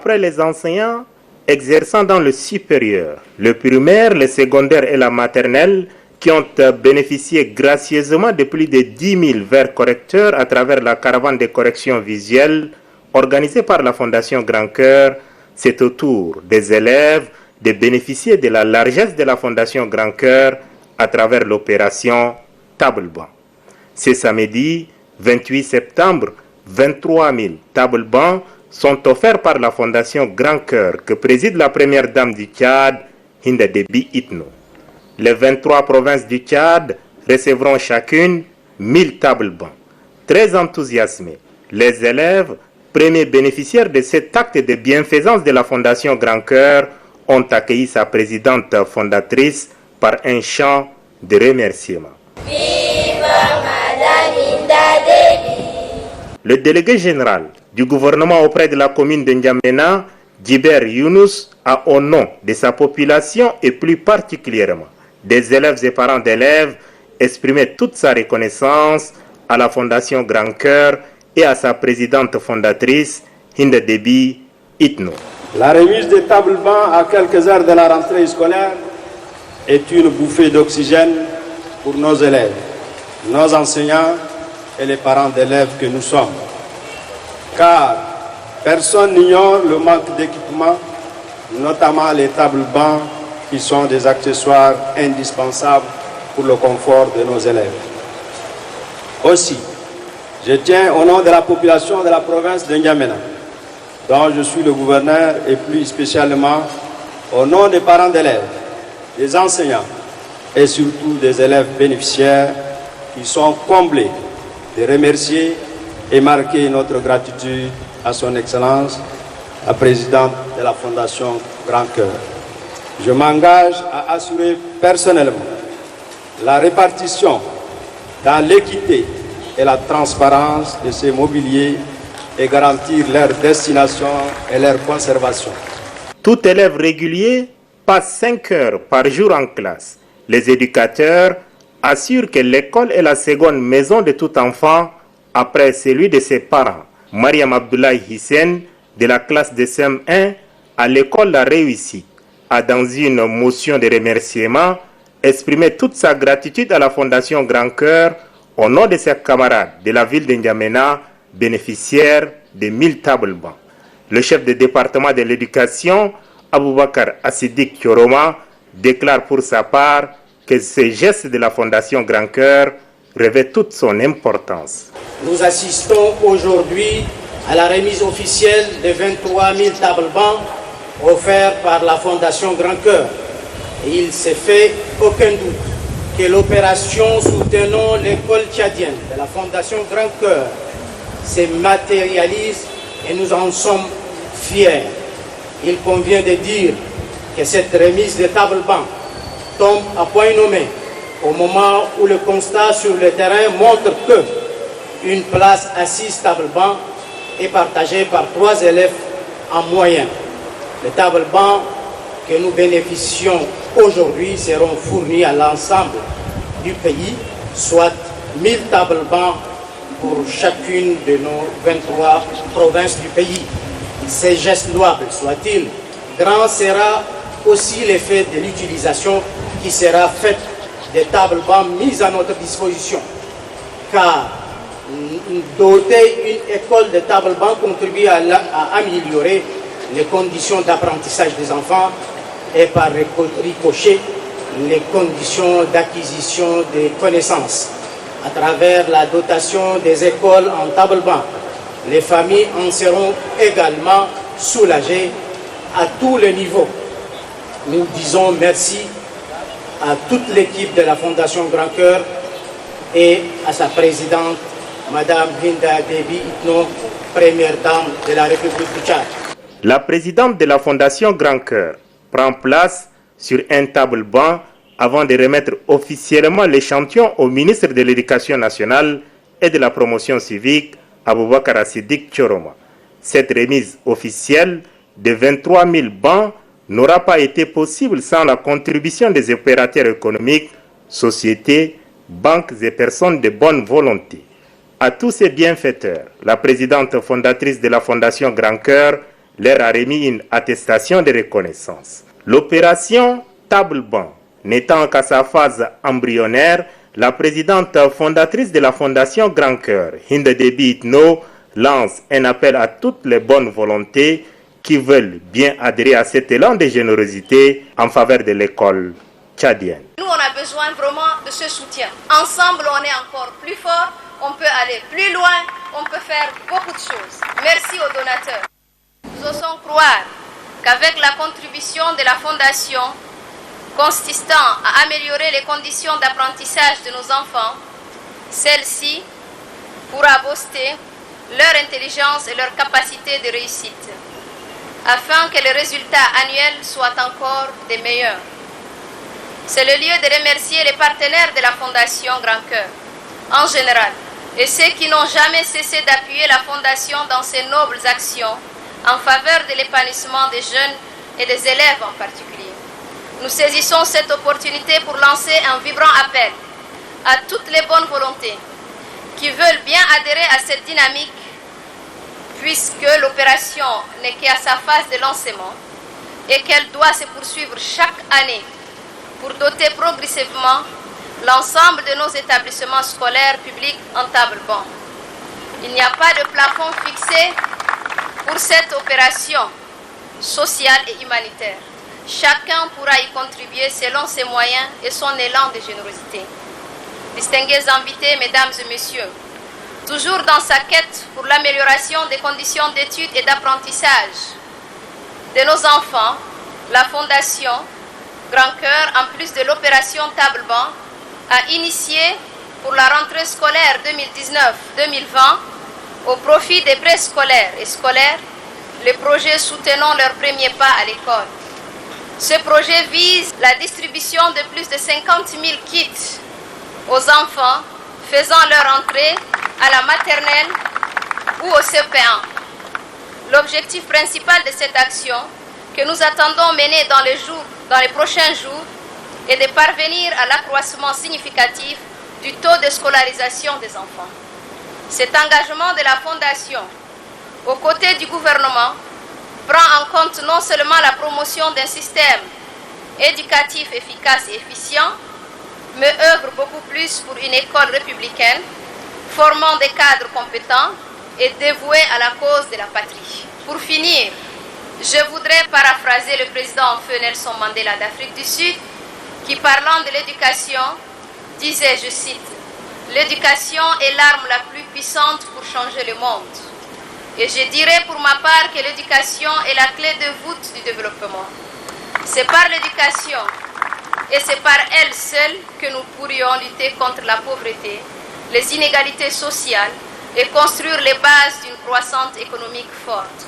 Après les enseignants exerçant dans le supérieur, le primaire, le secondaire et la maternelle, qui ont bénéficié gracieusement de plus de 10 000 verres correcteurs à travers la caravane de correction visuelle organisée par la Fondation Grand Cœur, c'est au tour des élèves de bénéficier de la largesse de la Fondation Grand Cœur à travers l'opération Table Banc. Ce samedi 28 septembre, 23 000 tables bancs sont offerts par la Fondation Grand Cœur que préside la première dame du Tchad, Hinda Déby Itno. Les 23 provinces du Tchad recevront chacune 1000 tables bancs. Très enthousiasmés, les élèves, premiers bénéficiaires de cet acte de bienfaisance de la Fondation Grand Cœur, ont accueilli sa présidente fondatrice par un chant de remerciement. Viva Madame Hinda Déby! Le délégué général du gouvernement auprès de la commune de N'Djamena, Djiber Younous, a au nom de sa population et plus particulièrement des élèves et parents d'élèves exprimé toute sa reconnaissance à la Fondation Grand Cœur et à sa présidente fondatrice, Hinda Déby Itno. La remise des tables bancs à quelques heures de la rentrée scolaire est une bouffée d'oxygène pour nos élèves, nos enseignants et les parents d'élèves que nous sommes. Car personne n'ignore le manque d'équipement, notamment les tables bancs qui sont des accessoires indispensables pour le confort de nos élèves. Aussi, je tiens au nom de la population de la province de N'Djamena, dont je suis le gouverneur, et plus spécialement au nom des parents d'élèves, des enseignants et surtout des élèves bénéficiaires qui sont comblés, de remercier et marquer notre gratitude à son Excellence, la présidente de la Fondation Grand Cœur. Je m'engage à assurer personnellement la répartition dans l'équité et la transparence de ces mobiliers et garantir leur destination et leur conservation. Tout élève régulier passe 5 heures par jour en classe. Les éducateurs assurent que l'école est la seconde maison de tout enfant après celui de ses parents. Mariam Abdoulaye Hissène, de la classe de CM1 à l'école La Réussite, a dans une motion de remerciement exprimé toute sa gratitude à la Fondation Grand Cœur au nom de ses camarades de la ville de N'Djamena, bénéficiaires de 1000 tables bancs. Le chef de département de l'éducation, Aboubakar Assidik Thioroma, déclare pour sa part que ces gestes de la Fondation Grand Cœur revêtent toute son importance. Nous assistons aujourd'hui à la remise officielle de 23 000 tables bancs offerts par la Fondation Grand Cœur. Et il ne s'est fait aucun doute que l'opération soutenant l'école tchadienne de la Fondation Grand Cœur se matérialise et nous en sommes fiers. Il convient de dire que cette remise de tables bancs tombe à point nommé au moment où le constat sur le terrain montre que une place à 6 tables bancs est partagée par 3 élèves en moyenne. Les tables bancs que nous bénéficions aujourd'hui seront fournis à l'ensemble du pays, soit 1000 tables bancs pour chacune de nos 23 provinces du pays. Ces gestes louables soient-ils, grand sera aussi l'effet de l'utilisation qui sera faite des tables bancs mises à notre disposition. Car doter une école de tables bancs contribue à améliorer les conditions d'apprentissage des enfants et par ricochet les conditions d'acquisition des connaissances. À travers la dotation des écoles en table banc, les familles en seront également soulagées à tous les niveaux. Nous disons merci à toute l'équipe de la Fondation Grand Cœur et à sa présidente, Madame Hinda Déby Itno, première dame de la République du Tchad. La présidente de la Fondation Grand Cœur prend place sur un table banc avant de remettre officiellement l'échantillon au ministre de l'Éducation nationale et de la promotion civique, Aboubakar Assidik Thioroma. Cette remise officielle de 23 000 bancs n'aura pas été possible sans la contribution des opérateurs économiques, sociétés, banques et personnes de bonne volonté. À tous ces bienfaiteurs, la présidente fondatrice de la Fondation Grand Cœur leur a remis une attestation de reconnaissance. L'opération Table-Banc n'étant qu'à sa phase embryonnaire, la présidente fondatrice de la Fondation Grand Cœur, Hind Déby Itno, lance un appel à toutes les bonnes volontés qui veulent bien adhérer à cet élan de générosité en faveur de l'école tchadienne. Nous, on a besoin vraiment de ce soutien. Ensemble, on est encore plus fort, on peut aller plus loin, on peut faire beaucoup de choses. Merci aux donateurs. Nous osons croire qu'avec la contribution de la Fondation, consistant à améliorer les conditions d'apprentissage de nos enfants, celle-ci pourra booster leur intelligence et leur capacité de réussite, afin que les résultats annuels soient encore des meilleurs. C'est le lieu de remercier les partenaires de la Fondation Grand Cœur, en général, et ceux qui n'ont jamais cessé d'appuyer la Fondation dans ses nobles actions en faveur de l'épanouissement des jeunes et des élèves en particulier. Nous saisissons cette opportunité pour lancer un vibrant appel à toutes les bonnes volontés qui veulent bien adhérer à cette dynamique, puisque l'opération n'est qu'à sa phase de lancement et qu'elle doit se poursuivre chaque année pour doter progressivement l'ensemble de nos établissements scolaires publics en table-banc. Il n'y a pas de plafond fixé pour cette opération sociale et humanitaire. Chacun pourra y contribuer selon ses moyens et son élan de générosité. Distingués invités, mesdames et messieurs, toujours dans sa quête pour l'amélioration des conditions d'études et d'apprentissage de nos enfants, la Fondation Grand Cœur, en plus de l'opération Table-Banc, a initié pour la rentrée scolaire 2019-2020, au profit des préscolaires et scolaires, le projet Soutenons leur premier pas à l'école. Ce projet vise la distribution de plus de 50 000 kits aux enfants faisant leur entrée à la maternelle ou au CP1. L'objectif principal de cette action, que nous attendons mener dans les prochains jours, est de parvenir à l'accroissement significatif du taux de scolarisation des enfants. Cet engagement de la Fondation, aux côtés du gouvernement, prend en compte non seulement la promotion d'un système éducatif efficace et efficient, mais œuvre beaucoup plus pour une école républicaine, formant des cadres compétents et dévoués à la cause de la patrie. Pour finir, je voudrais paraphraser le président en feu Nelson Mandela d'Afrique du Sud, qui, parlant de l'éducation, disait, je cite, « L'éducation est l'arme la plus puissante pour changer le monde. » Et je dirais pour ma part que l'éducation est la clé de voûte du développement. C'est par l'éducation et c'est par elle seule que nous pourrions lutter contre la pauvreté, les inégalités sociales et construire les bases d'une croissance économique forte.